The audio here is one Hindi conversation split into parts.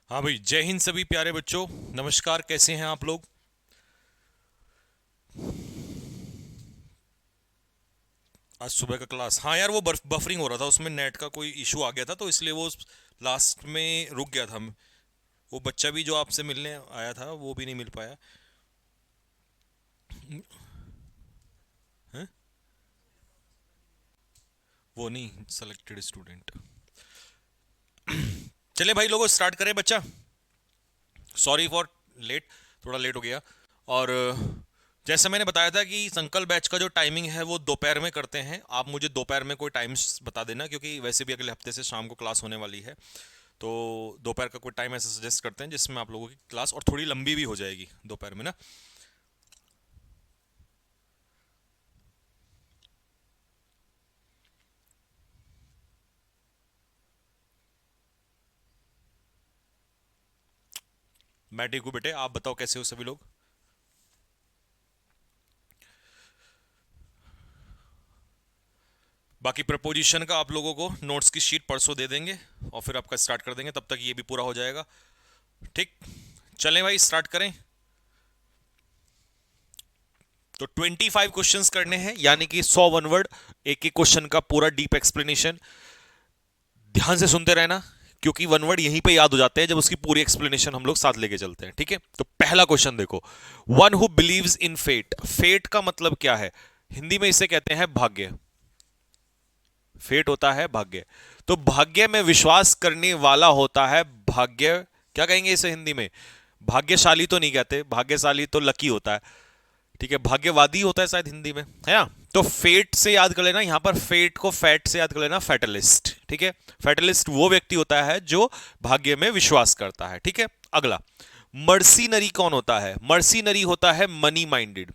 हाँ भाई, जय हिंद सभी प्यारे बच्चों। नमस्कार, कैसे हैं आप लोग? आज सुबह का क्लास, हाँ यार, वो बफरिंग हो रहा था, उसमें नेट का कोई इशू आ गया था, तो इसलिए वो लास्ट में रुक गया था। वो बच्चा भी जो आपसे मिलने आया था वो भी नहीं मिल पाया। हैं? वो नहीं, सेलेक्टेड स्टूडेंट। चले भाई लोगों, स्टार्ट करें बच्चा। सॉरी फॉर लेट, थोड़ा लेट हो गया। और जैसे मैंने बताया था कि संकल्प बैच का जो टाइमिंग है वो दोपहर में करते हैं। आप मुझे दोपहर में कोई टाइम बता देना, क्योंकि वैसे भी अगले हफ्ते से शाम को क्लास होने वाली है। तो दोपहर का कोई टाइम ऐसा सजेस्ट करते हैं जिसमें आप लोगों की क्लास और थोड़ी लंबी भी हो जाएगी दोपहर में ना। मैं ठीक हूँ बेटे, आप बताओ कैसे हो सभी लोग? बाकी प्रपोजिशन का आप लोगों को नोट्स की शीट परसों दे देंगे और फिर आपका स्टार्ट कर देंगे, तब तक ये भी पूरा हो जाएगा। ठीक, चलें भाई, स्टार्ट करें। तो 25 क्वेश्चंस करने हैं, यानी कि 100 वन वर्ड। एक एक क्वेश्चन का पूरा डीप एक्सप्लेनेशन। ध्यान से सुनते रहना, क्योंकि वन वर्ड यहीं पे याद हो जाते हैं जब उसकी पूरी एक्सप्लेनेशन हम लोग साथ लेके चलते हैं। ठीक है, तो पहला क्वेश्चन देखो। One who believes in fate. Fate का मतलब क्या है? हिंदी में इसे कहते हैं भाग्य। फेट होता है भाग्य। तो भाग्य में विश्वास करने वाला होता है भाग्य। क्या कहेंगे इसे हिंदी में? भाग्यशाली तो नहीं कहते, भाग्यशाली तो लकी होता है। ठीक है, भाग्यवादी होता है शायद हिंदी में, है ना? तो फेट से याद कर लेना, यहां पर फेट को फैट से याद कर लेना, फैटलिस्ट। ठीक है, फैटलिस्ट वो व्यक्ति होता है जो भाग्य में विश्वास करता है। ठीक है, अगला। मर्सीनरी कौन होता है? मर्सीनरी होता है मनी माइंडेड।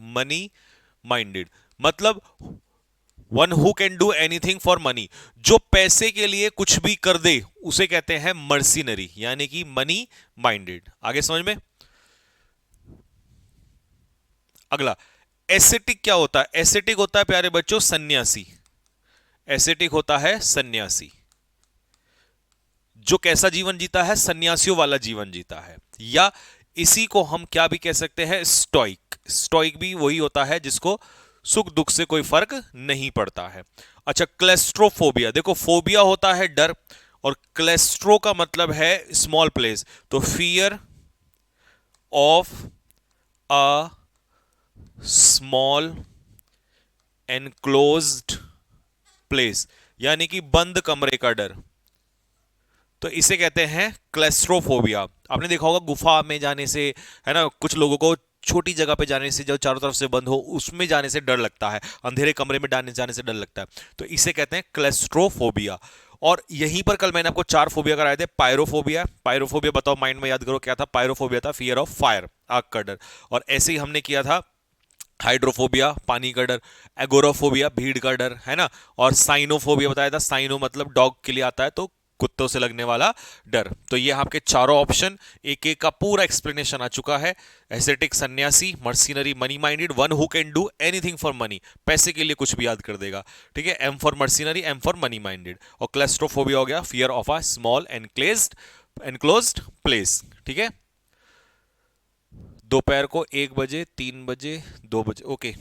मनी माइंडेड मतलब one who can do anything for money. जो पैसे के लिए कुछ भी कर दे उसे कहते हैं मर्सीनरी, यानी कि मनी माइंडेड। आगे समझ में? अगला, एसेटिक क्या होता है? एसेटिक होता है प्यारे बच्चों सन्यासी। एसेटिक होता है सन्यासी, जो कैसा जीवन जीता है? सन्यासियों वाला जीवन जीता है। या इसी को हम क्या भी कह सकते हैं? स्टोइक। स्टोइक भी वही होता है जिसको सुख दुख से कोई फर्क नहीं पड़ता है। अच्छा, क्लेस्ट्रोफोबिया देखो, फोबिया होता है डर, और क्लेस्ट्रो का मतलब है स्मॉल प्लेस, तो fear of a small enclosed place, यानी कि बंद कमरे का डर। तो इसे कहते हैं क्लेस्ट्रोफोबिया। आपने देखा होगा गुफा में जाने से, है ना, कुछ लोगों को छोटी जगह पे जाने से, जो चारों तरफ से बंद हो, उसमें जाने से डर लगता है, अंधेरे कमरे में जाने से डर लगता है। तो इसे कहते हैं क्लेस्ट्रोफोबिया। और यहीं पर कल मैंने आपको 4 फोबिया कराए थे। पायरोफोबिया, पायरोफोबिया बताओ, माइंड में याद करो क्या था? पायरोफोबिया था फियर ऑफ फायर, आग का डर। और ऐसे ही हमने किया था हाइड्रोफोबिया, पानी का डर। एगोराफोबिया, भीड़ का डर, है ना? और साइनोफोबिया बताया था, साइनो मतलब डॉग के लिए आता है, तो कुत्तों से लगने वाला डर। तो ये आपके चारों ऑप्शन, एक एक का पूरा एक्सप्लेनेशन आ चुका है। एसेटिक सन्यासी, mercenary money minded, one who can do anything for money, पैसे के लिए कुछ भी याद कर देगा। ठीक है, M for mercenary, M for money minded. और क्लेस्ट्रोफोबिया हो गया fear of a small enclosed place. ठीक है, दोपहर को 1 बजे, 3 बजे, 2 बजे, okay.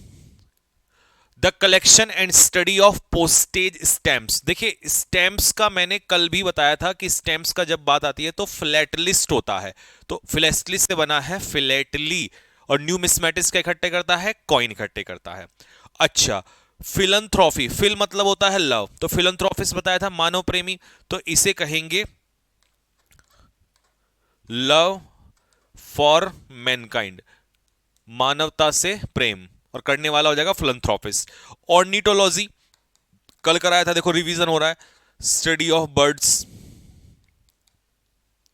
The collection and study of postage stamps. देखिए, स्टैम्प्स का मैंने कल भी बताया था कि स्टैम्प्स का जब बात आती है तो फिलेटलिस्ट होता है। तो फिलेटलिस्ट से बना है फिलेटली। और न्यूमिस्मेटिक्स का इकट्ठे करता है, कॉइन इकट्ठे करता है। अच्छा, फिलंथ्रॉफी, फिल मतलब होता है लव, तो फिलंथ्रॉफिस्ट बताया था मानव प्रेमी। तो इसे कहेंगे लव फॉर मैनकाइंड, मानवता से प्रेम। और करने वाला हो जाएगा फिलंथ्रोपिस्ट। ऑर्निटोलॉजी कल कराया था, देखो रिवीजन हो रहा है। स्टडी ऑफ बर्ड्स,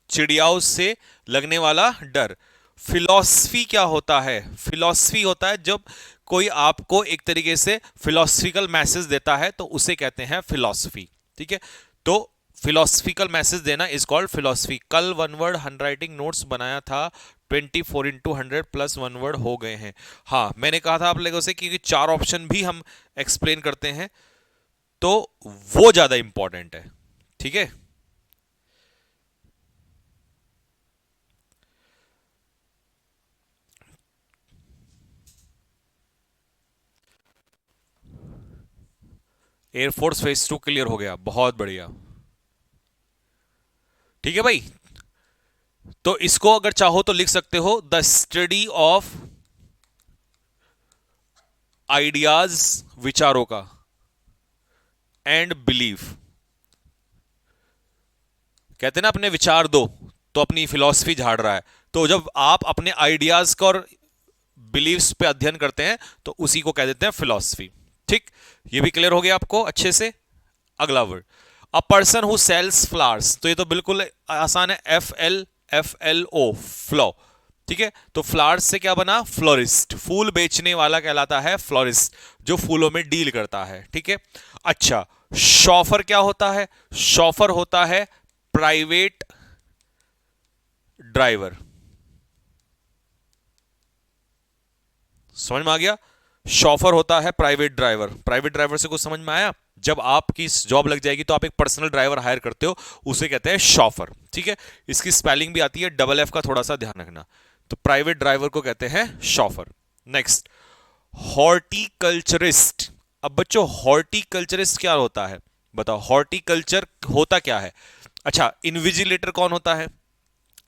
चिड़ियाओं से लगने वाला डर। फिलॉसफी क्या होता है? फिलॉसफी होता है जब कोई आपको एक तरीके से फिलोसफिकल मैसेज देता है, तो उसे कहते हैं फिलॉसफी। ठीक है, तो फिलोसफिकल मैसेज देना इज कॉल्ड फिलॉसफी। कल वन वर्ड हैंडराइटिंग नोट्स बनाया था, 24 into 100 प्लस वन वर्ड हो गए हैं। हाँ, मैंने कहा था आप लोगों से कि चार ऑप्शन भी हम एक्सप्लेन करते हैं, तो वो ज्यादा इंपॉर्टेंट है। ठीक है, एयरफोर्स फेज 2 क्लियर हो गया, बहुत बढ़िया। ठीक है भाई, तो इसको अगर चाहो तो लिख सकते हो द स्टडी ऑफ आइडियाज, विचारों का, एंड बिलीफ। कहते हैं ना अपने विचार दो, तो अपनी फिलॉसफी झाड़ रहा है। तो जब आप अपने आइडियाज का और बिलीव्स पे अध्ययन करते हैं तो उसी को कह देते हैं फिलॉसफी। ठीक, ये भी क्लियर हो गया आपको अच्छे से। अगला word, a person who sells flowers, तो ये तो बिल्कुल आसान है, FLO, फ्लॉ। ठीक है, तो फ्लावर्स से क्या बना, फ्लोरिस्ट। फूल बेचने वाला कहलाता है फ्लोरिस्ट, जो फूलों में डील करता है। ठीक है, अच्छा, शॉफर क्या होता है? शॉफर होता है प्राइवेट ड्राइवर। समझ में आ गया? शॉफर होता है प्राइवेट ड्राइवर। प्राइवेट ड्राइवर से कुछ समझ में आया? जब आपकी जॉब लग जाएगी तो आप एक पर्सनल ड्राइवर हायर करते हो, उसे कहते हैं शॉफर। ठीक है, इसकी स्पेलिंग भी आती है, डबल एफ का थोड़ा सा ध्यान रखना। तो प्राइवेट ड्राइवर को कहते हैं शॉफर। Next, horticulturist. अब बच्चों, हॉर्टिकल्चरिस्ट क्या होता है बताओ? हॉर्टिकल्चर होता क्या है? अच्छा, इन्विजिलेटर कौन होता है?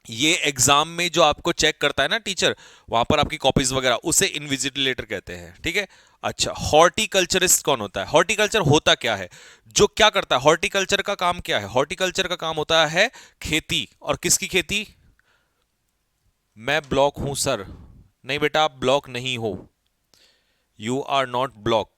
ये एग्जाम में जो आपको चेक करता है ना टीचर, वहां पर आपकी कॉपीज वगैरह, उसे इनविजिलेटर कहते हैं। ठीक है, अच्छा, हॉर्टिकल्चरिस्ट कौन होता है? हॉर्टिकल्चर होता क्या है? जो क्या करता है, हॉर्टिकल्चर का काम क्या है? हॉर्टिकल्चर का काम होता है खेती। और किसकी खेती? मैं ब्लॉक हूं सर। नहीं बेटा, आप ब्लॉक नहीं हो, यू आर नॉट ब्लॉक।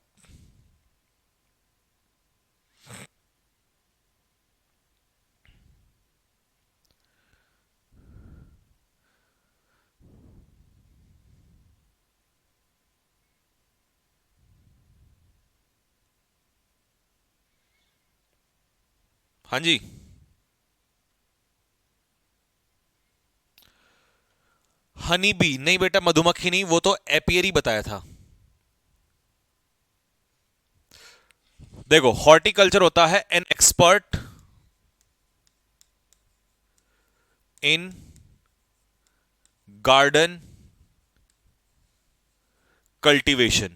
हाँ जी, हनी बी नहीं बेटा, मधुमक्खी नहीं, वो तो एपियरी बताया था। देखो, हॉर्टिकल्चर होता है an expert in garden cultivation,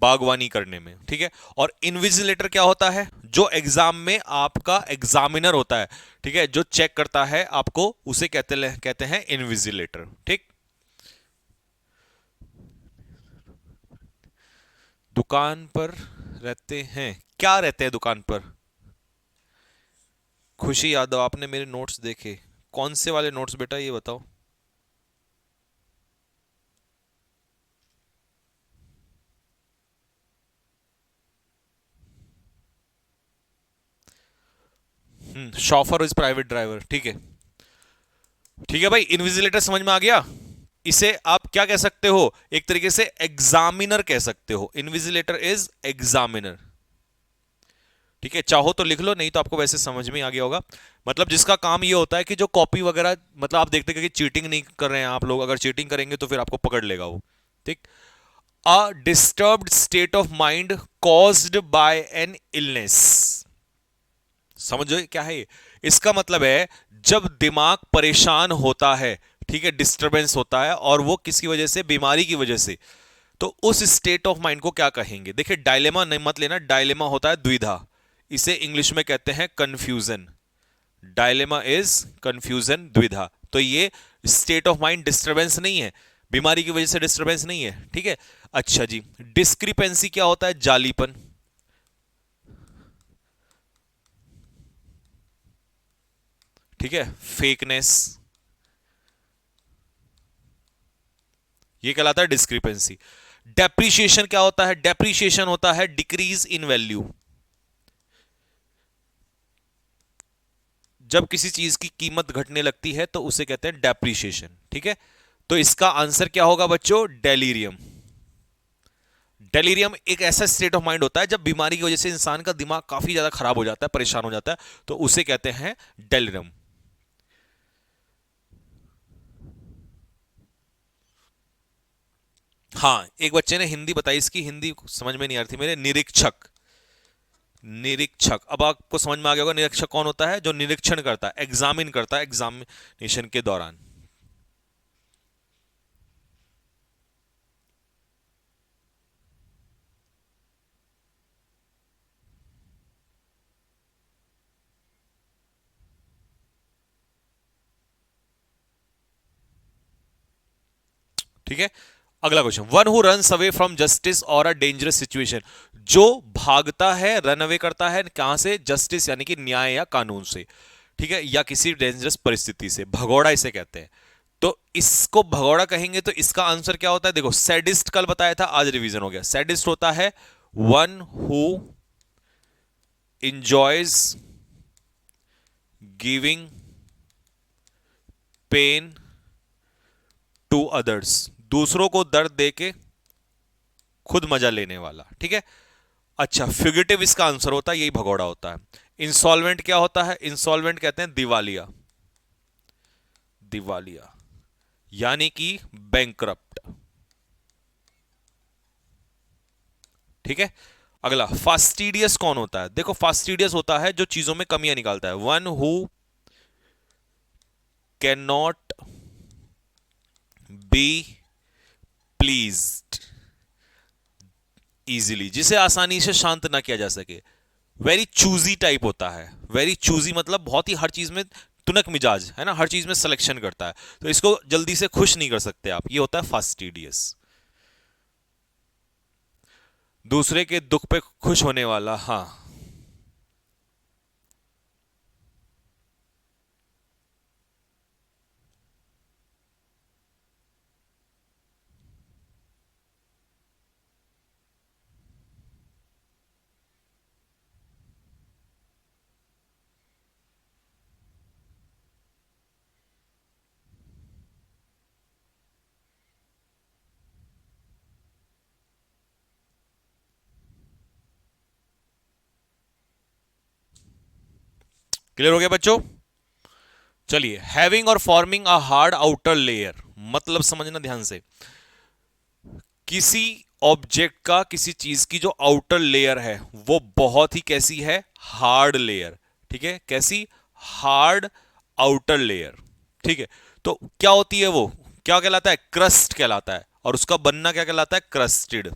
बागवानी करने में। ठीक है, और इनविजिलेटर क्या होता है? जो एग्जाम में आपका एग्जामिनर होता है, ठीक है, जो चेक करता है आपको, उसे कहते हैं इनविजिलेटर। ठीक, दुकान पर रहते हैं, क्या रहते हैं दुकान पर? खुशी यादव, आपने मेरे नोट्स देखे? कौन से वाले नोट्स बेटा, ये बताओ। Chauffeur is private driver. ठीक है, ठीक है भाई, इनविजिलेटर समझ में आ गया। इसे आप क्या कह सकते हो? एक तरीके से एग्जामिनर कह सकते हो। Invigilator is examiner. ठीक है, चाहो तो लिख लो, नहीं तो आपको वैसे समझ में आ गया होगा। मतलब जिसका काम ये होता है कि जो कॉपी वगैरह, मतलब आप देखते हैं कि चीटिंग नहीं कर रहे हैं आप लोग, अगर चीटिंग करेंगे तो फिर आपको पकड़ लेगा वो। ठीक, a disturbed state of mind caused by an illness. समझो क्या है ये? इसका मतलब है जब दिमाग परेशान होता है, ठीक है, डिस्टरबेंस होता है, और वो किसी वजह से, बीमारी की वजह से, तो उस स्टेट ऑफ माइंड को क्या कहेंगे? देखिए, डायलेमा नहीं मत लेना, डायलेमा होता है द्विधा, इसे इंग्लिश में कहते हैं कंफ्यूजन। डायलेमा इज कंफ्यूजन, द्विधा। तो ये स्टेट ऑफ माइंड डिस्टरबेंस नहीं है, बीमारी की वजह से डिस्टरबेंस नहीं है। ठीक है, अच्छा जी, डिस्क्रिपेंसी क्या होता है? जालीपन। ठीक है, फेकनेस, ये कहलाता है डिस्क्रिपेंसी। डेप्रीशिएशन क्या होता है? डेप्रीशिएशन होता है डिक्रीज इन वैल्यू। जब किसी चीज की कीमत घटने लगती है तो उसे कहते हैं डेप्रीशिएशन। ठीक है, तो इसका आंसर क्या होगा बच्चों? डेलीरियम। डेलीरियम एक ऐसा स्टेट ऑफ माइंड होता है जब बीमारी की वजह से इंसान का दिमाग काफी ज्यादा खराब हो जाता है, परेशान हो जाता है, तो उसे कहते हैं डेलीरियम। हाँ, एक बच्चे ने हिंदी बताई, इसकी हिंदी समझ में नहीं आ रही थी मेरे। निरीक्षक। निरीक्षक, अब आपको समझ में आ गया होगा निरीक्षक कौन होता है? जो निरीक्षण करता है, एग्जामिन करता है एग्जामिनेशन के दौरान। ठीक है। अगला question, one who runs away from justice और अ डेंजरस सिचुएशन, जो भागता है, रन अवे करता है कहां से, जस्टिस यानी कि न्याय या कानून से, ठीक है, या किसी डेंजरस परिस्थिति से, भगोड़ा इसे कहते हैं। तो इसको भगोड़ा कहेंगे तो इसका आंसर क्या होता है, देखो सैडिस्ट कल बताया था, आज रिवीजन हो गया। सैडिस्ट होता है one who enjoys giving pain to others, दूसरों को दर्द देके खुद मजा लेने वाला, ठीक है। अच्छा, फ्यूगिटिव इसका आंसर होता है, यही भगोड़ा होता है। इंसॉल्वेंट क्या होता है, इंसॉल्वेंट कहते हैं दिवालिया, दिवालिया यानी कि बैंकरप्ट, ठीक है। अगला, फास्टिडियस कौन होता है, देखो फास्टिडियस होता है जो चीजों में कमियां निकालता है, one who can not be pleased easily, जिसे आसानी से शांत ना किया जा सके। वेरी चूजी टाइप होता है, वेरी चूजी मतलब बहुत ही हर चीज में तुनक मिजाज है ना, हर चीज में सिलेक्शन करता है, तो इसको जल्दी से खुश नहीं कर सकते आप, ये होता है फास्टिडियस। दूसरे के दुख पे खुश होने वाला, हाँ। क्लियर हो गया बच्चों? चलिए, हैविंग और forming a hard outer layer, मतलब समझना ध्यान से, किसी ऑब्जेक्ट का, किसी चीज की जो आउटर लेयर है वो बहुत ही कैसी है, हार्ड लेयर, ठीक है, कैसी, हार्ड आउटर लेयर, ठीक है। तो क्या होती है वो, क्या कहलाता है, क्रस्ट कहलाता है, और उसका बनना क्या कहलाता है, क्रस्टेड,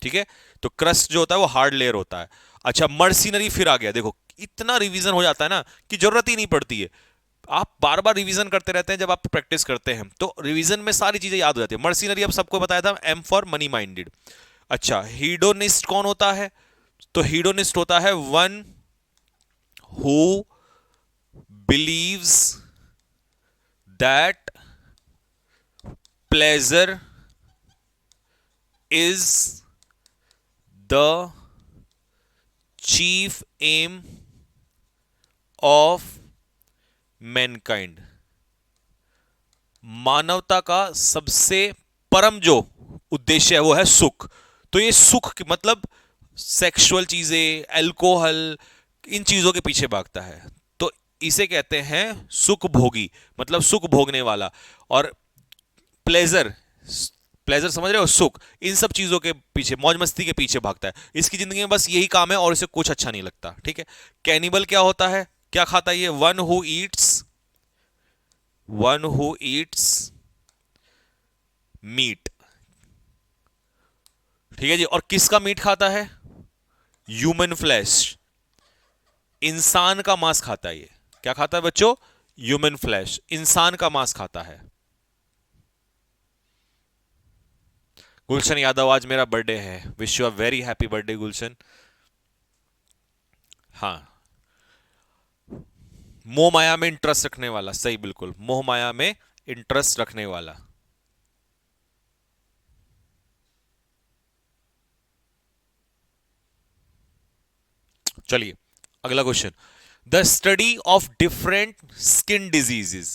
ठीक है। तो क्रस्ट जो होता है वो हार्ड लेयर होता है। अच्छा, मर्सिनरी फिर आ गया, देखो इतना रिवीजन हो जाता है ना कि जरूरत ही नहीं पड़ती है, आप बार बार रिवीजन करते रहते हैं, जब आप प्रैक्टिस करते हैं तो रिवीजन में सारी चीजें याद हो जाती है। मर्सिनरी अब सबको बताया था, एम फॉर मनी माइंडेड। अच्छा, हीडोनिस्ट कौन होता है, तो हीडोनिस्ट होता है one who believes that pleasure is the chief aim of mankind, मानवता का सबसे परम जो उद्देश्य है वो है सुख। तो ये सुख की मतलब सेक्सुअल चीजें, अल्कोहल, इन चीजों के पीछे भागता है, तो इसे कहते हैं सुख भोगी, मतलब सुख भोगने वाला। और प्लेजर, प्लेजर समझ रहे हो, सुख, इन सब चीजों के पीछे, मौज मस्ती के पीछे भागता है, इसकी जिंदगी में बस यही काम है और इसे कुछ अच्छा नहीं लगता, ठीक है। कैनिबल क्या होता है, क्या खाता है ये, one who eats, one who eats meat, ठीक है जी। और किसका मीट खाता है, ह्यूमन फ्लैश, इंसान का मांस खाता है ये, क्या खाता है बच्चों, ह्यूमन फ्लैश, इंसान का मांस खाता है। गुलशन यादव, आज मेरा बर्थडे है, wish you a very happy birthday Gulshan. हाँ, मोह माया में इंटरेस्ट रखने वाला, सही, बिल्कुल, मोह माया में इंटरेस्ट रखने वाला। चलिए, अगला question, the study of different skin diseases,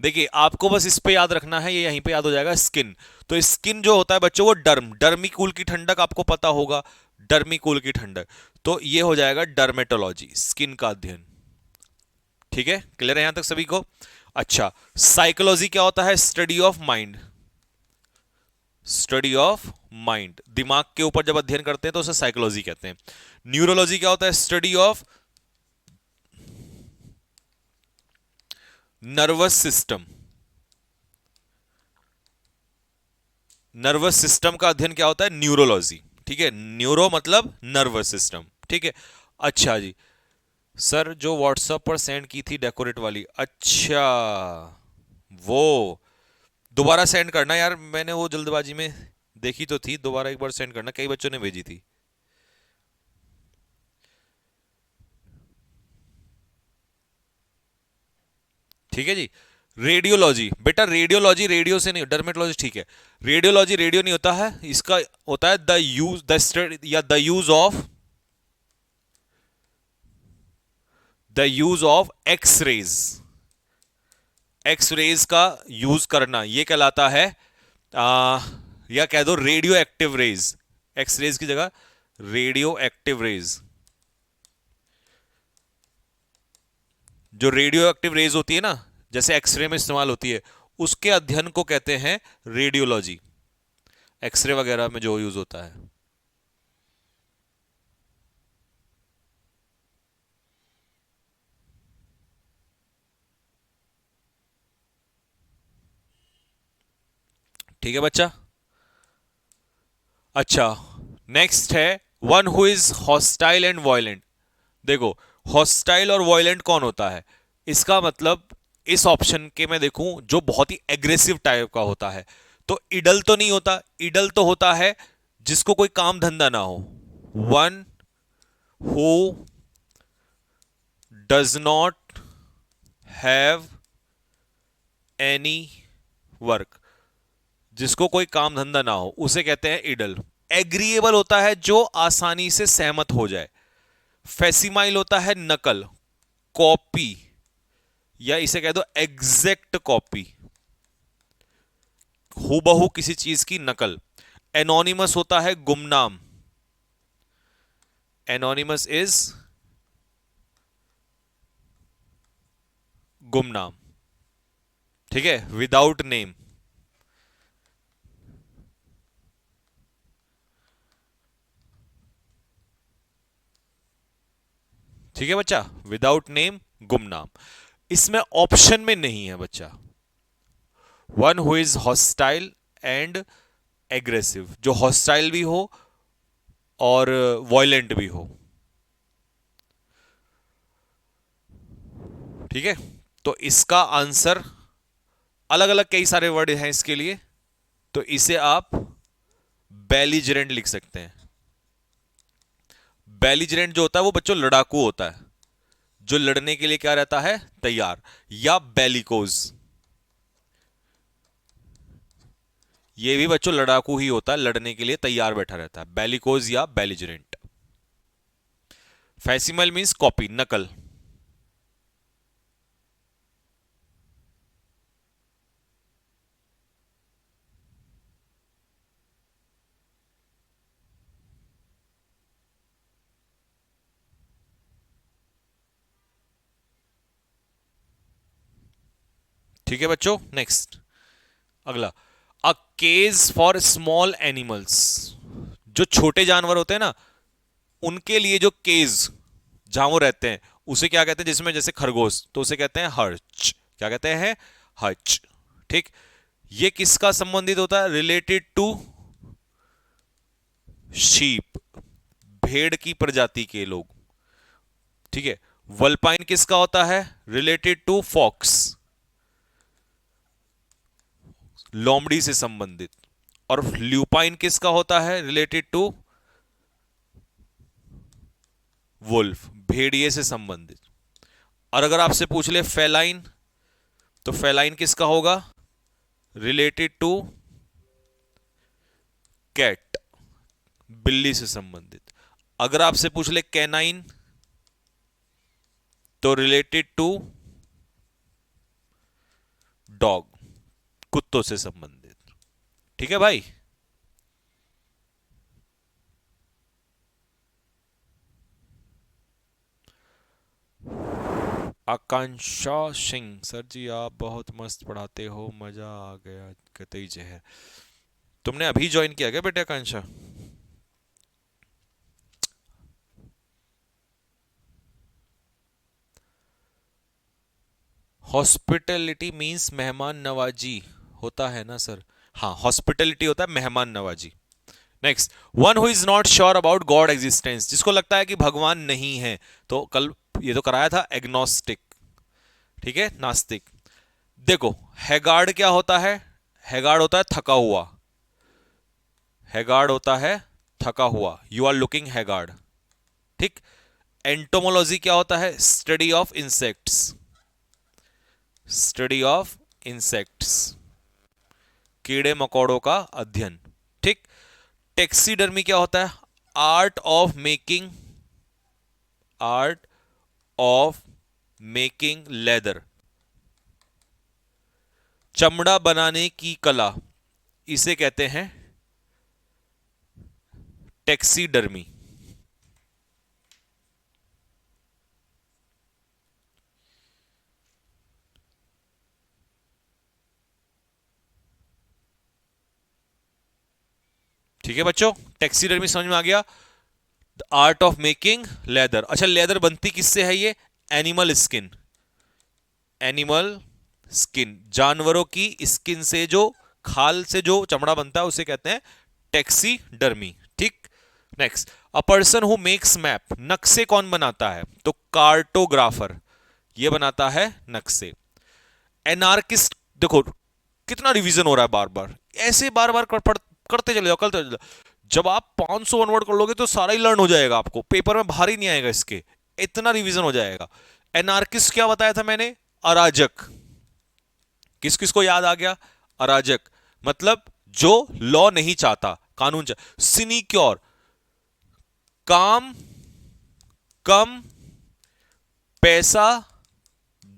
देखिए आपको बस इस पे याद रखना है, ये यहीं पे याद हो जाएगा, स्किन। तो स्किन जो होता है बच्चों वो डर्मिकूल की ठंडक आपको पता होगा, डर्मिकूल की ठंडक, तो ये हो जाएगा डर्मेटोलॉजी, स्किन का अध्ययन, ठीक है। क्लियर है यहां तक सभी को? अच्छा, साइकोलॉजी क्या होता है, study of mind, study of mind, दिमाग के ऊपर जब अध्ययन करते हैं तो उसे साइकोलॉजी कहते हैं। न्यूरोलॉजी क्या होता है, study of nervous system, nervous system का अध्ययन क्या होता है, न्यूरोलॉजी, ठीक है। न्यूरो मतलब नर्वस सिस्टम, ठीक है। अच्छा जी, सर जो व्हाट्सएप पर सेंड की थी डेकोरेट वाली, अच्छा वो दोबारा सेंड करना यार, मैंने वो जल्दबाजी में देखी तो थी, दोबारा एक बार सेंड करना, कई बच्चों ने भेजी थी। ठीक है जी। रेडियोलॉजी, बेटा रेडियोलॉजी रेडियो से नहीं, डर्मेटोलॉजी ठीक है। रेडियोलॉजी रेडियो नहीं होता है, इसका होता है द यूज द स्टडी या the use of X rays. X rays का यूज करना ये कहलाता है या कह दो radio active rays. X rays की जगह रेडियो एक्टिव रेज। जो रेडियो एक्टिव रेज होती है ना, जैसे एक्सरे में इस्तेमाल होती है, उसके अध्ययन को कहते हैं रेडियोलॉजी। एक्सरे वगैरह में जो यूज होता है। ठीक है बच्चा। अच्छा, नेक्स्ट है one who is hostile and violent. देखो, हॉस्टाइल और वायलेंट कौन होता है? इसका मतलब इस ऑप्शन के मैं देखूं जो बहुत ही एग्रेसिव टाइप का होता है, तो इडल तो नहीं होता। इडल तो होता है जिसको कोई काम धंधा ना हो। One who does not have any work, जिसको कोई काम धंधा ना हो, उसे कहते हैं इडल। एग्रीएबल होता है जो आसानी से सहमत हो जाए। फेसिमाइल होता है नकल, कॉपी, या इसे कह दो एग्जैक्ट कॉपी, हूबहू किसी चीज की नकल। एनोनिमस होता है गुमनाम। एनोनिमस इज गुमनाम। ठीक है, विदाउट नेम। ठीक है बच्चा, विदाउट नेम, गुमनाम। इसमें ऑप्शन में नहीं है बच्चा। One who is hostile and aggressive, जो हॉस्टाइल भी हो और वॉयलेंट भी हो। ठीक है, तो इसका आंसर अलग अलग कई सारे वर्ड हैं इसके लिए, तो इसे आप बेलिजरेंट लिख सकते हैं। बेलिजरेंट जो होता है वो बच्चों लड़ाकू होता है, जो लड़ने के लिए क्या रहता है, तैयार। या बेलिकोज, ये भी बच्चों लड़ाकू ही होता है, लड़ने के लिए तैयार बैठा रहता है। बेलिकोज या बेलिजरेंट। फैसिमल मींस कॉपी, नकल। ठीक है बच्चों, नेक्स्ट अगला, a cage for small animals. जो छोटे जानवर होते हैं ना, उनके लिए जो केज जहां वो रहते हैं, उसे क्या कहते हैं? जिसमें जैसे खरगोश, तो उसे कहते हैं हर्च। क्या कहते हैं? हर्च। ठीक, ये किसका संबंधित होता है? रिलेटेड टू शीप, भेड़ की प्रजाति के लोग। ठीक है, वल्पाइन किसका होता है? रिलेटेड टू फॉक्स, लोमड़ी से संबंधित। और ल्यूपाइन किसका होता है? रिलेटेड टू वुल्फ, भेड़िए से संबंधित। और अगर आपसे पूछ ले फेलाइन, तो फेलाइन किसका होगा? रिलेटेड टू कैट, बिल्ली से संबंधित। अगर आपसे पूछ ले कैनाइन, तो रिलेटेड टू डॉग, कुत्तों से संबंधित। ठीक है भाई। आकांक्षा सिंह, सर जी आप बहुत मस्त पढ़ाते हो, मजा आ गया कतई जहर। तुमने अभी ज्वाइन किया क्या बेटे आकांक्षा? हॉस्पिटलिटी मींस मेहमान नवाजी होता है ना सर? हाँ, हॉस्पिटलिटी होता है मेहमान नवाजी। Next, one who is not sure about God existence, जिसको लगता है कि भगवान नहीं है। तो कल ये तो कराया था, एग्नोस्टिक। ठीक है, नास्तिक। देखो, हैगार्ड क्या होता है? हैगार्ड होता है थका हुआ, हैगार्ड होता है थका हुआ, यू आर लुकिंग हैगार्ड। ठीक। एंटोमोलॉजी क्या होता है? Study of insects, study of insects, कीड़े मकोड़ों का अध्ययन। ठीक। टेक्सीडर्मी क्या होता है? Art of making, art of making leather, चमड़ा बनाने की कला, इसे कहते हैं टेक्सीडर्मी। ठीक है बच्चों, टेक्सीडर्मी समझ में आ गया। The art of making leather. अच्छा, लेदर बनती किससे है? ये एनिमल स्किन, एनिमल स्किन, जानवरों की स्किन से, जो खाल से जो चमड़ा बनता है उसे कहते हैं टेक्सीडर्मी। ठीक। Next, a person who makes map, नक्शे कौन बनाता है? तो कार्टोग्राफर, ये बनाता है नक्शे। एनार्किस्ट, देखो कितना रिवीजन हो रहा है बार बार, ऐसे बार बार करते चले जाओ, करते चले जाओ। जब आप 500 वर्ड कर लोगे तो सारा ही लर्न हो जाएगा, आपको पेपर में बाहर ही नहीं आएगा इसके, इतना रिवीजन हो जाएगा। एनार्किस्ट क्या बताया था मैंने? अराजक। किस किस को याद आ गया? अराजक मतलब जो लॉ नहीं चाहता, कानून चाहता। सिनिक्योर, काम कम, पैसा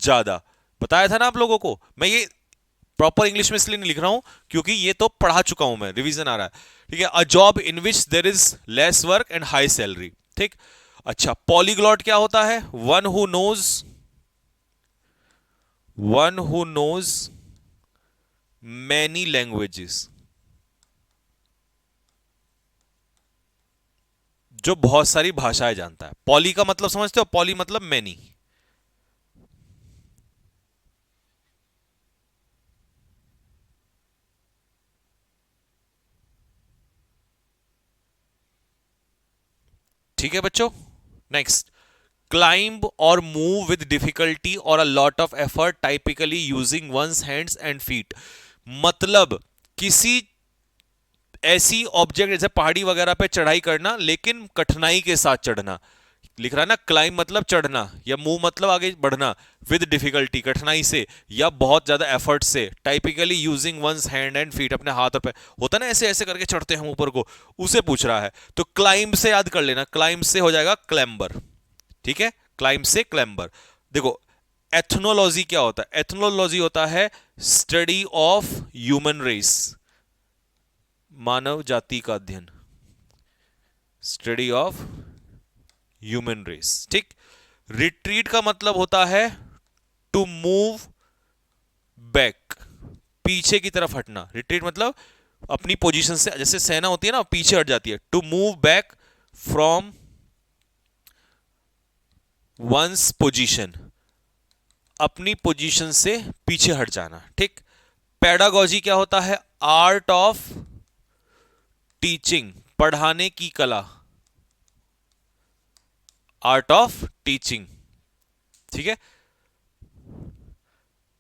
ज्यादा। बताया था ना आप लोगों को, मैं ये प्रॉपर इंग्लिश में इसलिए नहीं लिख रहा हूं क्योंकि ये तो पढ़ा चुका हूं मैं, रिवीजन आ रहा है। ठीक है। A job in which there is less work and high salary. ठीक। अच्छा, पॉलीग्लॉट क्या होता है? One who knows many languages, जो बहुत सारी भाषाएं जानता है। पॉली का मतलब समझते हो? पॉली मतलब मैनी। ठीक है बच्चों। नेक्स्ट, क्लाइंब और मूव विद डिफिकल्टी और a lot of effort typically using one's hands and feet. मतलब किसी ऐसी ऑब्जेक्ट जैसे पहाड़ी वगैरह पे चढ़ाई करना लेकिन कठिनाई के साथ चढ़ना, लिख रहा है ना। क्लाइंब मतलब चढ़ना, या मूव मतलब आगे बढ़ना, विद डिफिकल्टी कठिनाई से, या बहुत ज्यादा एफर्ट से, typically using one's hand and feet, अपने हाथ और पैर, होता है ना ऐसे ऐसे करके चढ़ते हैं हम ऊपर को, उसे पूछ रहा है। तो क्लाइंब से याद कर लेना, क्लाइंब से हो जाएगा क्लैम्बर। ठीक है, क्लाइंब से क्लैम्बर। देखो, एथनोलॉजी क्या होता है? एथनोलॉजी होता है स्टडी ऑफ ह्यूमन रेस, मानव जाति का अध्ययन, स्टडी ऑफ ह्यूमन रेस। ठीक। रिट्रीट का मतलब होता है टू मूव बैक, पीछे की तरफ हटना। रिट्रीट मतलब अपनी पोजीशन से, जैसे सेना होती है ना पीछे हट जाती है, to move back from one's position, अपनी पोजीशन से पीछे हट जाना। ठीक। पेडागॉजी क्या होता है? आर्ट ऑफ टीचिंग, पढ़ाने की कला, आर्ट ऑफ टीचिंग। ठीक है।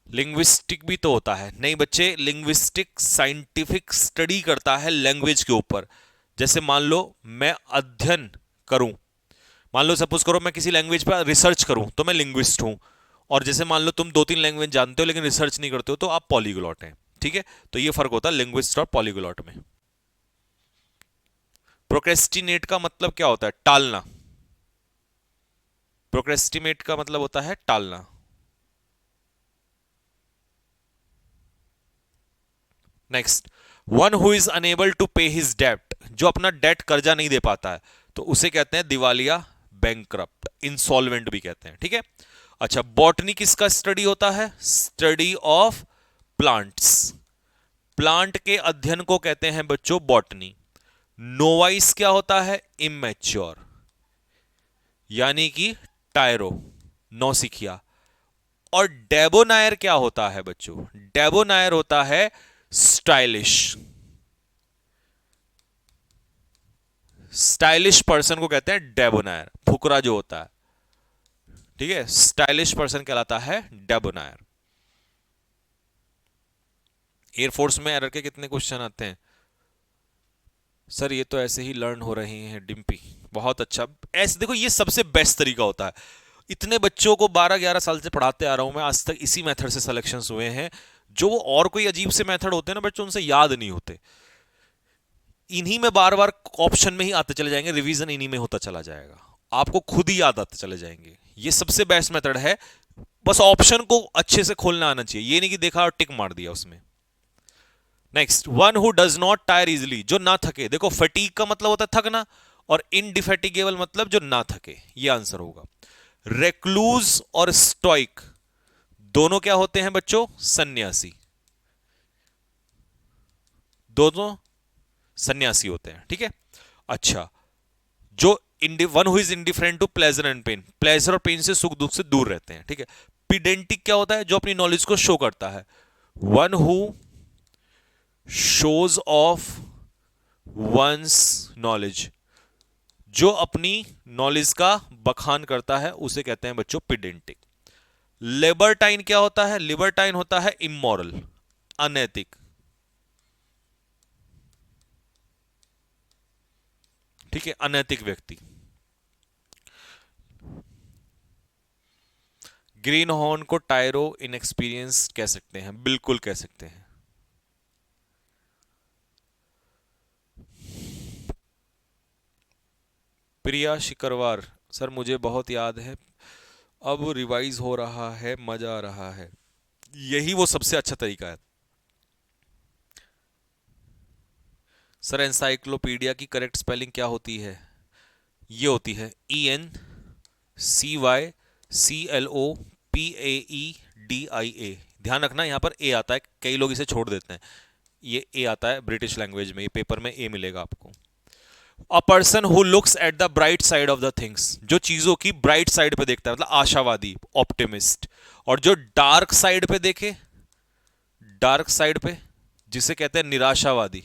लिंग्विस्टिक भी तो होता है, नहीं बच्चे, लिंग्विस्टिक साइंटिफिक स्टडी करता है लैंग्वेज के ऊपर। जैसे मान लो मैं अध्ययन करूं, मान लो सपोज करो मैं किसी लैंग्वेज पर रिसर्च करूं तो मैं लिंग्विस्ट हूं। और जैसे मान लो तुम 2-3 लैंग्वेज जानते हो लेकिन रिसर्च नहीं करते हो तो आप पॉलीग्लॉट हैं। ठीक है, तो ये फर्क होता है लिंग्विस्ट और पॉलीग्लॉट में। प्रोक्रेस्टिनेट का मतलब क्या होता है? टालना। प्रोक्रेस्टिनेट का मतलब होता है टालना। Next, one who is unable to pay his डेब्ट, जो अपना डेट कर्जा नहीं दे पाता है तो उसे कहते हैं दिवालिया, बैंकरप्ट, इंसॉल्वेंट भी कहते हैं। ठीक है। अच्छा, बॉटनी किसका स्टडी होता है? स्टडी ऑफ प्लांट्स, प्लांट के अध्ययन को कहते हैं बच्चों बॉटनी। नोवाइस क्या होता है? इमेच्योर, यानी कि टायरो, नौसिखिया। और डेबोनायर क्या होता है बच्चों? डेबोनायर होता है स्टाइलिश, स्टाइलिश पर्सन को कहते हैं डेबोनायर, फुकरा जो होता है। ठीक है, स्टाइलिश पर्सन कहलाता है डेबोनायर। एयरफोर्स में एरर के कितने क्वेश्चन आते हैं सर? ये तो ऐसे ही लर्न हो रही हैं डिम्पी। बहुत अच्छा। ऐसे देखो, ये सबसे बेस्ट तरीका होता है। इतने बच्चों को 12-11 साल से पढ़ाते आ रहा हूं मैं, आज तक इसी मेथड से सिलेक्शंस हुए हैं। जो वो और कोई अजीब से मेथड होते हैं ना बच्चों, उनसे याद नहीं होते। इन्हीं में बार बार ऑप्शन में ही आते चले जाएंगे, रिवीजन इन्हीं में होता चला जाएगा, आपको खुद ही याद आते चले जाएंगे। ये सबसे बेस्ट मेथड है। बस ऑप्शन को अच्छे से खोलना आना चाहिए, ये नहीं कि देखा और टिक मार दिया उसमें। Next, one who does not tyre easily, जो ना थके। देखो फटीग का मतलब होता है थकना, और इनडिफेटिगेबल मतलब जो ना थके, ये आंसर होगा। रेक्लूज और स्टॉइक दोनों क्या होते हैं बच्चों? सन्यासी। दोनों सन्यासी होते हैं, ठीक है। अच्छा, जो one who is indifferent to pleasure and pain, pleasure और पेन से, सुख दुख से दूर रहते हैं, ठीक है। पिडेंटिक क्या होता है? जो अपनी नॉलेज को शो करता है। One who shows off one's knowledge, जो अपनी नॉलेज का बखान करता है, उसे कहते हैं बच्चों पिडेंटिक। लिबर्टाइन क्या होता है? लिबर्टाइन होता है इमोरल, अनैतिक, ठीक है, अनैतिक व्यक्ति। ग्रीन हॉर्न को टायरो इनएक्सपीरियंस कह सकते हैं, बिल्कुल कह सकते हैं। प्रिया शिकरवार, सर मुझे बहुत याद है, अब रिवाइज हो रहा है, मजा आ रहा है। यही वो सबसे अच्छा तरीका है। सर एनसाइक्लोपीडिया की करेक्ट स्पेलिंग क्या होती है? ये होती है ENCYCLOPAEDIA। ध्यान रखना, यहां पर ए आता है, कई लोग इसे छोड़ देते हैं। ये ए आता है ब्रिटिश लैंग्वेज में, ये पेपर में ए मिलेगा आपको। अ person who looks at the bright side of the things, जो चीजों की ब्राइट साइड पे देखता है, मतलब आशावादी, ऑप्टिमिस्ट। और जो डार्क साइड पे देखे, डार्क साइड पे, जिसे कहते हैं निराशावादी,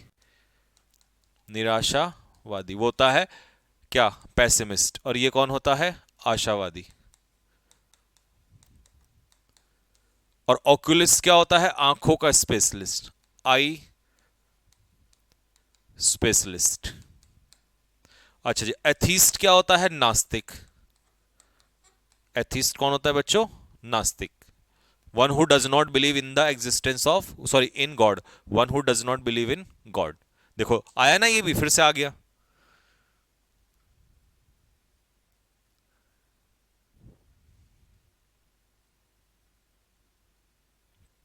निराशावादी वो होता है क्या? पैसिमिस्ट। और ये कौन होता है? आशावादी। और ऑक्यूलिस्ट क्या होता है? आंखों का स्पेशलिस्ट, आई स्पेशलिस्ट। अच्छा जी, एथीस्ट क्या होता है? नास्तिक। एथीस्ट कौन होता है बच्चों? नास्तिक। One who does not believe in the existence of, sorry, in God. One who does not believe in God. देखो आया ना, ये भी फिर से आ गया।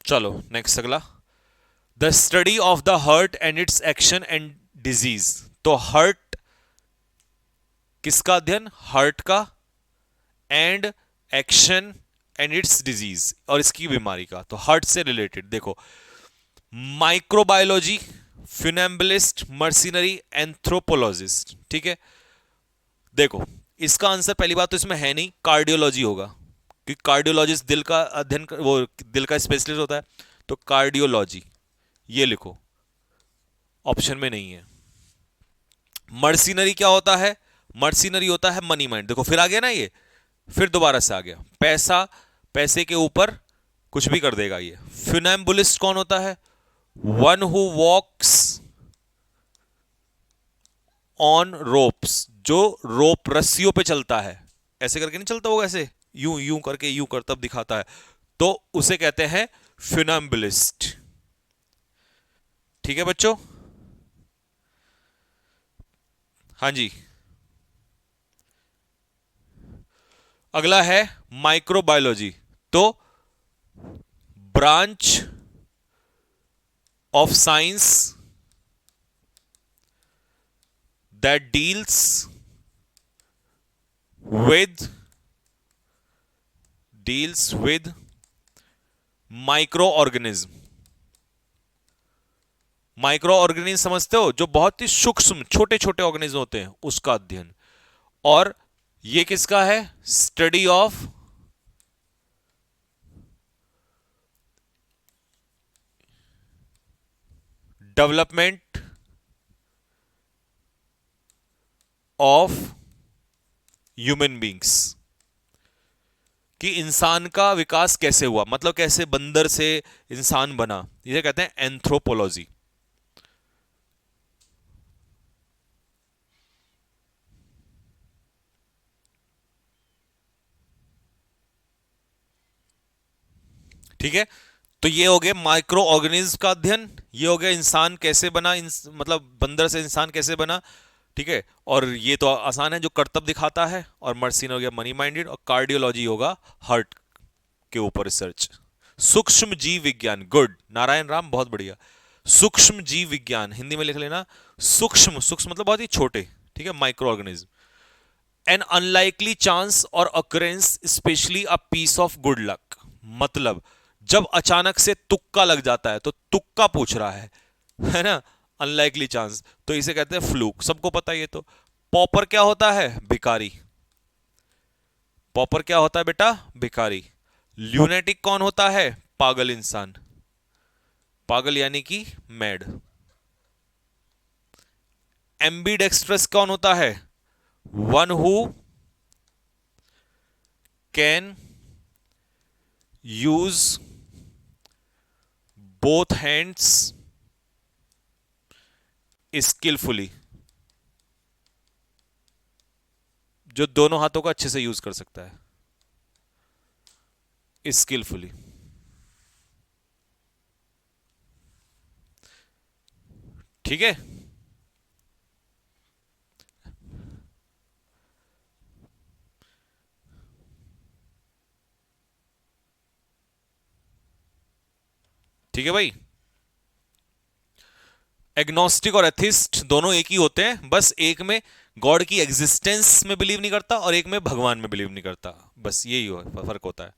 चलो नेक्स्ट अगला, the study of the heart and it's action and disease. तो हार्ट किसका अध्ययन? हार्ट का। And action and it's disease, और इसकी बीमारी का। तो हार्ट से रिलेटेड देखो, माइक्रोबायोलॉजी, फ्यूनेम्बलिस्ट, मर्सिनरी, एंथ्रोपोलॉजिस्ट, ठीक है। देखो इसका आंसर पहली बात तो इसमें है नहीं, कार्डियोलॉजी होगा, क्योंकि कार्डियोलॉजिस्ट दिल का अध्ययन वो दिल का स्पेशलिस्ट होता है। तो कार्डियोलॉजी ये लिखो, ऑप्शन में नहीं है। मर्सिनरी क्या होता है? मर्सिनरी होता है मनी माइंड। देखो फिर आ गया ना, ये फिर दोबारा से आ गया, पैसा, पैसे के ऊपर कुछ भी कर देगा ये। फ्यूनैम्बुलिस्ट कौन होता है? One who walks on ropes, जो रोप रस्सियों पे चलता है, ऐसे करके नहीं चलता होगा, ऐसे यूं यूं करके, यूं कर तब दिखाता है, तो उसे कहते हैं फ्यूनैम्बुलिस्ट। ठीक है बच्चों? हाँ जी। अगला है माइक्रोबायोलॉजी। तो branch of science that deals with micro organism. Micro organism समझते हो? जो बहुत ही सूक्ष्म छोटे छोटे ऑर्गेनिज्म होते हैं, उसका अध्ययन। और ये किसका है? Study of development of human beings. कि इंसान का विकास कैसे हुआ, मतलब कैसे बंदर से इंसान बना, इसे कहते हैं एंथ्रोपोलॉजी। ठीक है, तो ये हो गया माइक्रो ऑर्गेनिज्म का अध्ययन, ये हो गया इंसान कैसे बना, मतलब बंदर से इंसान कैसे बना। ठीक है, और ये तो आसान है, जो कर्तव्य दिखाता है। और मर्सिन हो गया मनी माइंडेड, और कार्डियोलॉजी होगा हार्ट के ऊपर रिसर्च। सूक्ष्म जीव विज्ञान, गुड नारायण राम, बहुत बढ़िया। सूक्ष्म जीव विज्ञान हिंदी में लिख लेना, सूक्ष्म, सूक्ष्म मतलब बहुत ही छोटे। ठीक है, micro organism, an unlikely chance और occurrence especially a piece of good luck, मतलब जब अचानक से तुक्का लग जाता है, तो तुक्का पूछ रहा है ना, अनलाइकली चांस, तो इसे कहते हैं फ्लूक, सबको पता है ये तो। पॉपर क्या होता है, भिखारी। पॉपर क्या होता है बेटा, भिखारी। ल्यूनेटिक कौन होता है, पागल इंसान, पागल यानी कि मैड। एम्बीडेक्स्ट्रस कौन होता है, one who can use both hands skilfully, जो दोनों हाथों का अच्छे से यूज कर सकता है स्किलफुली। ठीक है, ठीक है भाई। एग्नोस्टिक और एथिस्ट दोनों एक ही होते हैं, बस एक में गॉड की एग्जिस्टेंस में बिलीव नहीं करता और एक में भगवान में बिलीव नहीं करता, बस यही फर्क होता है।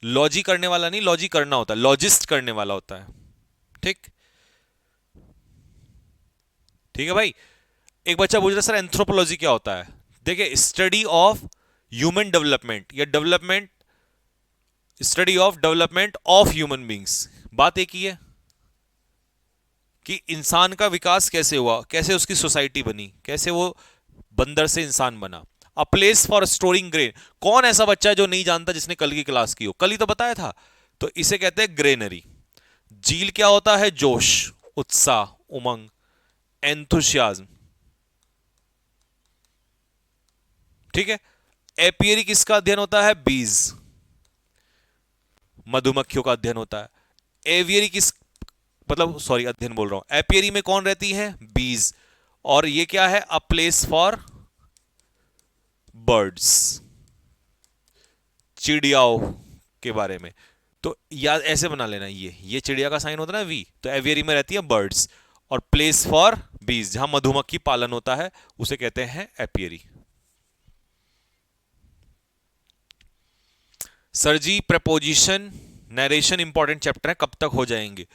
लॉजी करने वाला नहीं, लॉजी करना होता है, लॉजिस्ट करने वाला होता है। ठीक, ठीक है भाई। एक बच्चा पूछ रहा है सर एंथ्रोपोलॉजी क्या होता है। देखिए, स्टडी ऑफ ह्यूमन डेवलपमेंट या development, study of development of human beings, बात एक ही है कि इंसान का विकास कैसे हुआ, कैसे उसकी सोसाइटी बनी, कैसे वो बंदर से इंसान बना। A place for storing grain, कौन ऐसा बच्चा है जो नहीं जानता जिसने कल की क्लास की हो, कल ही तो बताया था। तो इसे कहते हैं ग्रेनरी। झील क्या होता है, जोश, उत्साह, उमंग, एंथुसियाज्म। ठीक है, एपियरी किसका अध्ययन होता है, बीज, मधुमक्खियों का अध्ययन होता है। एवियरी किस, मतलब सॉरी अध्ययन बोल रहा हूं, एपियरी में कौन रहती है, बीज। और ये क्या है, अ प्लेस फॉर बर्ड्स, चिड़ियाओं के बारे में। तो याद ऐसे बना लेना, ये चिड़िया का साइन होता है ना वी, तो एवियरी में रहती है बर्ड्स, और प्लेस फॉर बीज जहां मधुमक्खी पालन होता है उसे कहते हैं एपियरी। सर जी प्रपोजिशन नरेशन इंपॉर्टेंट चैप्टर है, कब तक हो जाएंगे।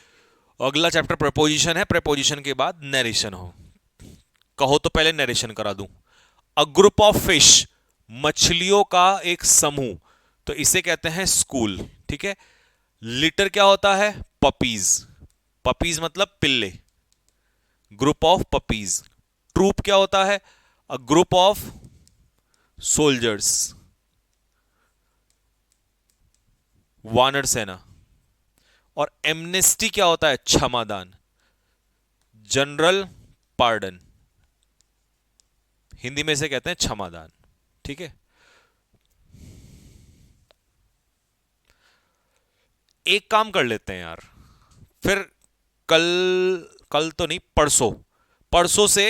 अगला चैप्टर प्रपोजिशन है, प्रपोजिशन के बाद नरेशन हो, कहो तो पहले नरेशन करा दूं। अ ग्रुप ऑफ फिश, मछलियों का एक समूह, तो इसे कहते हैं स्कूल। ठीक है, लिटर क्या होता है, पपीज, पपीज मतलब पिल्ले, ग्रुप ऑफ पपीज। ट्रूप क्या होता है, अ ग्रुप ऑफ सोल्जर्स, वानर सेना। और एमनेस्टी क्या होता है, क्षमादान, जनरल पार्डन, हिंदी में से कहते हैं क्षमादान। ठीक है, एक काम कर लेते हैं यार, फिर कल, कल तो नहीं परसों, परसों से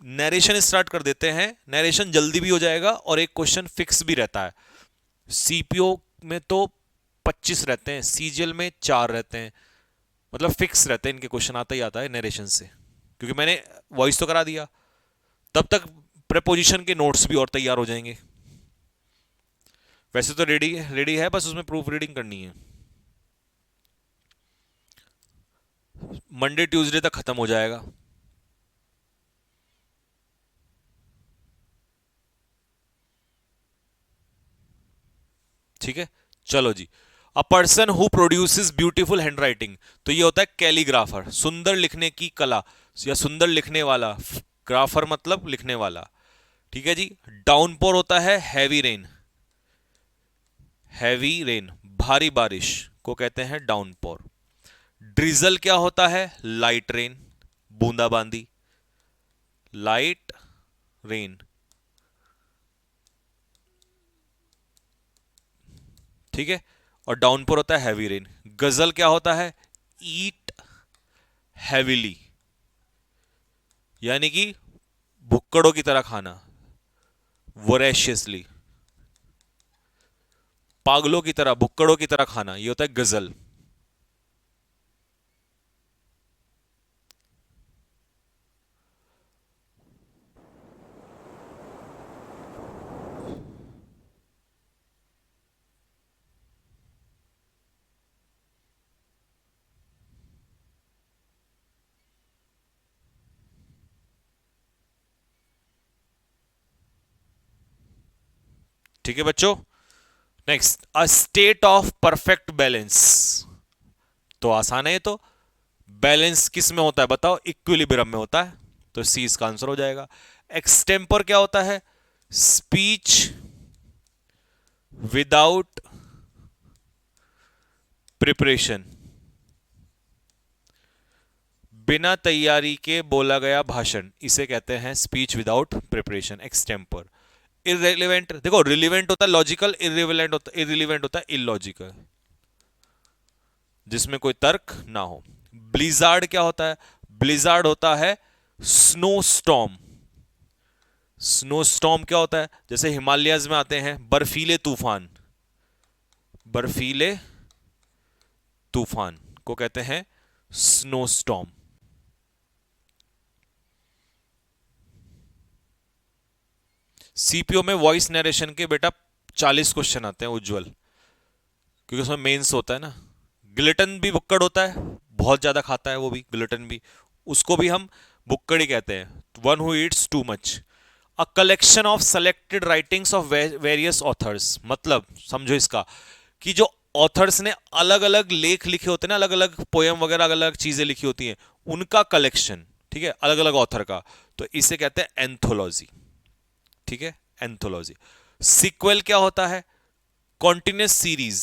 नरेशन स्टार्ट कर देते हैं। नरेशन जल्दी भी हो जाएगा और एक क्वेश्चन फिक्स भी रहता है। सीपीओ में तो 25 रहते हैं, सीजीएल में 4 रहते हैं, मतलब फिक्स रहते हैं इनके क्वेश्चन, आता ही आता है नरेशन से, क्योंकि मैंने वॉइस तो करा दिया। तब तक प्रेपोजिशन के नोट्स भी और तैयार हो जाएंगे। वैसे तो रेडी रेडी है, बस उसमें प्रूफ रीडिंग करनी है। मंडे ट्यूसडे तक खत्म हो जाएगा। ठीक है, चलो जी। A person who produces beautiful hand writing, तो ये होता है कैलीग्राफर, सुंदर लिखने की कला या सुंदर लिखने वाला, ग्राफर मतलब लिखने वाला। ठीक है जी। डाउनपोर होता है हैवी रेन, हैवी रेन, भारी बारिश को कहते हैं डाउनपोर। ड्रिजल क्या होता है? लाइट रेन, बूंदाबांदी, लाइट रेन, ठीक है। और डाउनपोर होता है हैवी रेन। गजल क्या होता है? ईट हैविली, यानी कि भुक्कड़ों की तरह खाना, वोरेशियसली, पागलों की तरह, भुक्कड़ों की तरह खाना, ये होता है गजल। ठीक है बच्चों। Next, a state of perfect balance, तो आसान है ये तो। बैलेंस किस में होता है बताओ? इक्विलिब्रियम में होता है, तो सी इसका आंसर हो जाएगा। एक्सटेम्पर क्या होता है? स्पीच विदाउट प्रिपरेशन, बिना तैयारी के बोला गया भाषण, इसे कहते हैं speech without preparation, extempore. Irrelevant, देखो रिलेवेंट होता है लॉजिकल, इररिलेवेंट होता है इलॉजिकल, जिसमें कोई तर्क ना हो। ब्लिजार्ड क्या होता है? ब्लिजार्ड होता है स्नो स्टॉर्म। स्नो स्टॉर्म क्या होता है? जैसे हिमालयस में आते हैं बर्फीले तूफान, बर्फीले तूफान को कहते हैं स्नो स्टॉर्म। सीपीओ में वॉइस नरेशन के बेटा 40 क्वेश्चन आते हैं उज्जवल, क्योंकि उसमें मेंस होता है ना। गिलेटन भी बुक्कड़ होता है, बहुत ज्यादा खाता है वो भी, गिलेटन भी, उसको भी हम बुक्कड़ ही कहते हैं, one who Yeats too much. A collection of selected writings of various authors, मतलब समझो इसका कि जो ऑथर्स ने अलग अलग लेख लिखे होते हैं ना, अलग अलग पोयम वगैरह अलग अलग चीजें लिखी होती हैं, उनका कलेक्शन, ठीक है, अलग अलग ऑथर का, तो इसे कहते हैं एंथोलॉजी, ठीक है, एंथोलॉजी। सीक्वल क्या होता है? Continuous series,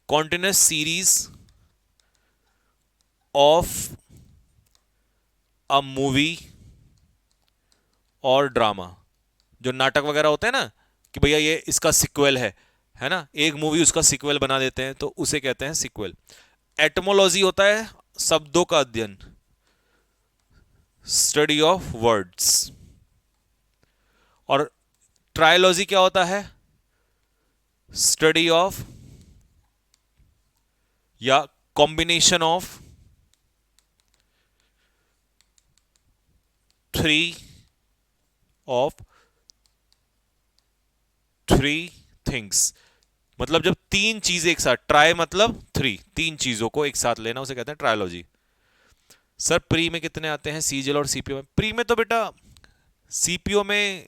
continuous series of a movie और ड्रामा, जो नाटक वगैरह होते हैं ना कि भैया ये इसका सिक्वल है ना, एक मूवी उसका सिक्वल बना देते हैं, तो उसे कहते हैं सिक्वल। एटमोलॉजी होता है शब्दों का अध्ययन, स्टडी ऑफ वर्ड्स। और ट्रायोलॉजी क्या होता है? स्टडी ऑफ या combination of three of three things, मतलब जब तीन चीजें एक साथ, ट्राई मतलब थ्री, तीन चीजों को एक साथ लेना, उसे कहते हैं ट्रायोलॉजी। सर प्री में कितने आते हैं सीजीएल और सीपीओ में? प्री में तो बेटा सीपीओ में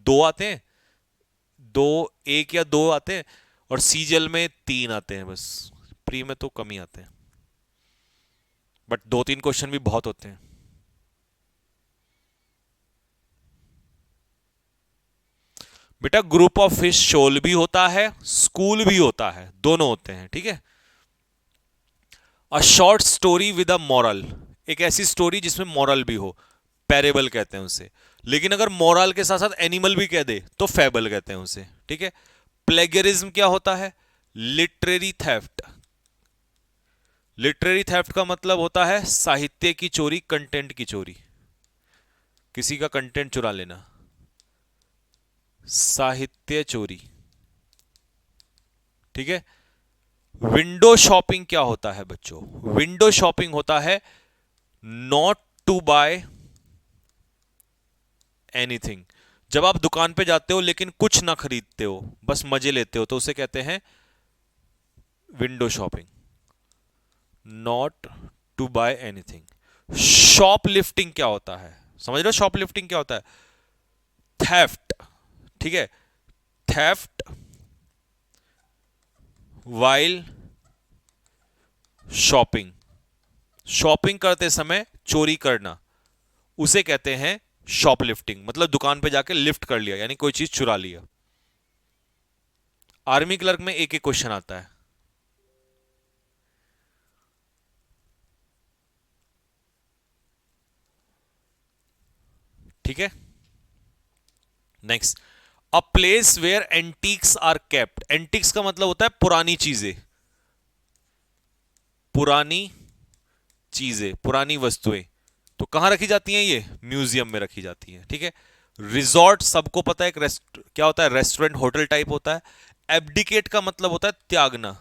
दो आते हैं, दो, एक या दो आते हैं, और सीजीएल में तीन आते हैं बस, प्री में तो कम ही आते हैं, बट दो तीन क्वेश्चन भी बहुत होते हैं। बेटा ग्रुप ऑफ फिश शोल भी होता है, स्कूल भी होता है, दोनों होते हैं, ठीक है। A short story with a moral, एक ऐसी स्टोरी जिसमें मॉरल भी हो, पैरेबल कहते हैं उसे। लेकिन अगर मॉरल के साथ साथ एनिमल भी कह दे तो फैबल कहते हैं उसे, ठीक है। प्लेगरिज्म क्या होता है? लिटरेरी थेफ्ट, लिटरेरी थेफ्ट का मतलब होता है साहित्य की चोरी, कंटेंट की चोरी, किसी का कंटेंट चुरा लेना, साहित्य चोरी, ठीक है। विंडो शॉपिंग क्या होता है बच्चों? विंडो शॉपिंग होता है नॉट टू बाय एनीथिंग, जब आप दुकान पे जाते हो लेकिन कुछ ना खरीदते हो, बस मजे लेते हो, तो उसे कहते हैं window shopping, not to buy anything. Shoplifting क्या होता है? समझ रहे हो शॉप लिफ्टिंग क्या होता है? थेफ्ट, ठीक है, थेफ्ट वाइल शॉपिंग, शॉपिंग करते समय चोरी करना, उसे कहते हैं शॉप लिफ्टिंग, मतलब दुकान पे जाके लिफ्ट कर लिया, यानी कोई चीज चुरा लिया। आर्मी क्लर्क में एक एक क्वेश्चन आता है। ठीक है, next, a place where antiques are kept. Antiques का मतलब होता है पुरानी चीजें, पुरानी चीजें, पुरानी वस्तुएं। तो कहां रखी जाती हैं ये? म्यूजियम में रखी जाती हैं। ठीक है। रिजॉर्ट सबको पता है, एक क्या होता है? रेस्टोरेंट, होटल टाइप होता है। एब्डिकेट का मतलब होता है त्यागना,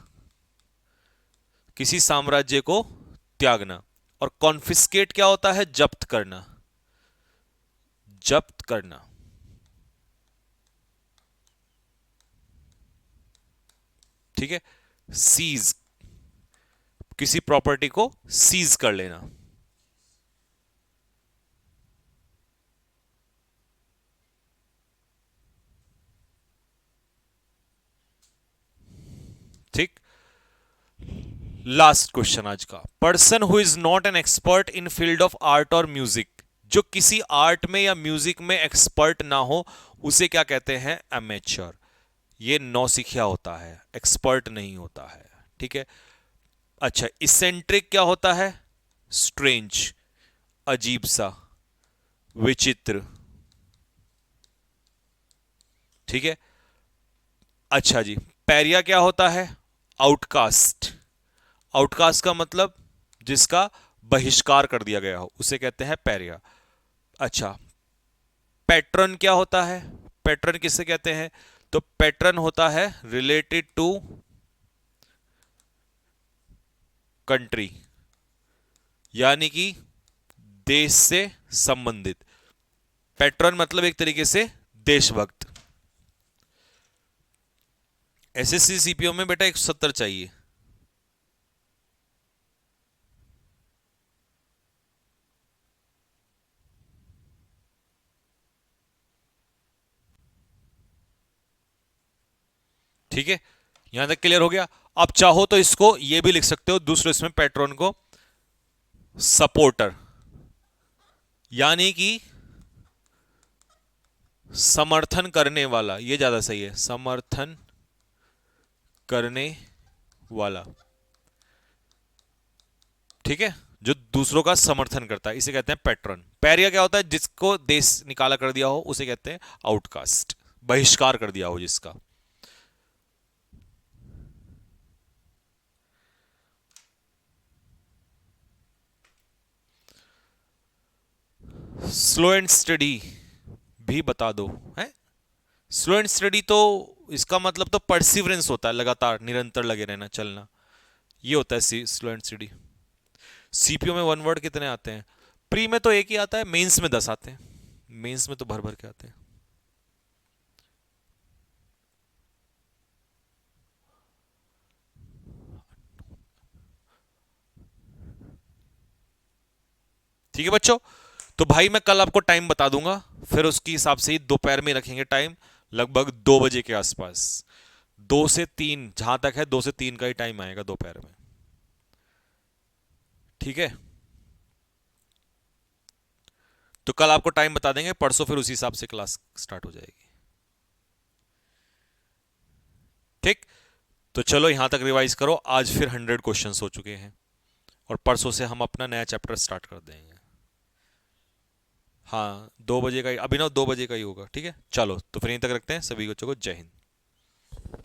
किसी साम्राज्य को त्यागना। और कॉन्फिस्केट क्या होता है? जब्त करना, जब्त करना। ठीक है। सीज, किसी प्रॉपर्टी को सीज कर लेना। ठीक। लास्ट क्वेश्चन आज का, person who is not an expert in field of art और म्यूजिक। जो किसी आर्ट में या म्यूजिक में एक्सपर्ट ना हो उसे क्या कहते हैं? एमेच्योर। ये नौसिखिया होता है, एक्सपर्ट नहीं होता है। ठीक है। अच्छा, इसेंट्रिक क्या होता है? स्ट्रेंज, अजीब सा, विचित्र। ठीक है। अच्छा जी, पैरिया क्या होता है? आउटकास्ट। आउटकास्ट का मतलब जिसका बहिष्कार कर दिया गया हो उसे कहते हैं पैरिया। अच्छा, पैट्रन क्या होता है? पैट्रन किसे कहते हैं? तो पैट्रन होता है रिलेटेड टू कंट्री, यानी कि देश से संबंधित। पैट्रन मतलब एक तरीके से देशभक्त। एसएससी सीपीओ में बेटा 170 चाहिए। ठीक है, यहां तक क्लियर हो गया। अब चाहो तो इसको ये भी लिख सकते हो दूसरे इसमें, पैट्रन को सपोर्टर, यानी कि समर्थन करने वाला। ये ज्यादा सही है, समर्थन करने वाला। ठीक है, जो दूसरों का समर्थन करता है इसे कहते हैं पैट्रन। पैरिया क्या होता है? जिसको देश निकाला कर दिया हो उसे कहते हैं आउटकास्ट, बहिष्कार कर दिया हो जिसका। स्लो एंड स्टडी भी बता दो है। स्लो एंड स्टडी तो इसका मतलब तो परसिवरेंस होता है, लगातार निरंतर लगे रहना, चलना। ये होता है स्लो एंड स्टडी। सीपीओ में वन वर्ड कितने आते हैं? प्री में तो एक ही आता है, मेंस में 10 आते हैं। मेंस में तो भर भर के आते हैं। ठीक है बच्चों, तो भाई मैं कल आपको टाइम बता दूंगा, फिर उसके हिसाब से ही दोपहर में रखेंगे टाइम, लगभग 2 बजे के आसपास। 2 से 3, जहां तक है 2 से 3 का ही टाइम आएगा दोपहर में। ठीक है, तो कल आपको टाइम बता देंगे, परसों फिर उसी हिसाब से क्लास स्टार्ट हो जाएगी। ठीक, तो चलो यहां तक रिवाइज करो। आज फिर 100 क्वेश्चंस हो चुके हैं और परसों से हम अपना नया चैप्टर स्टार्ट कर देंगे। हाँ, 2 बजे का ही, अभिनव 2 बजे का ही होगा। ठीक है, चलो तो फिर यहीं तक रखते हैं। सभी बच्चों को जय हिंद।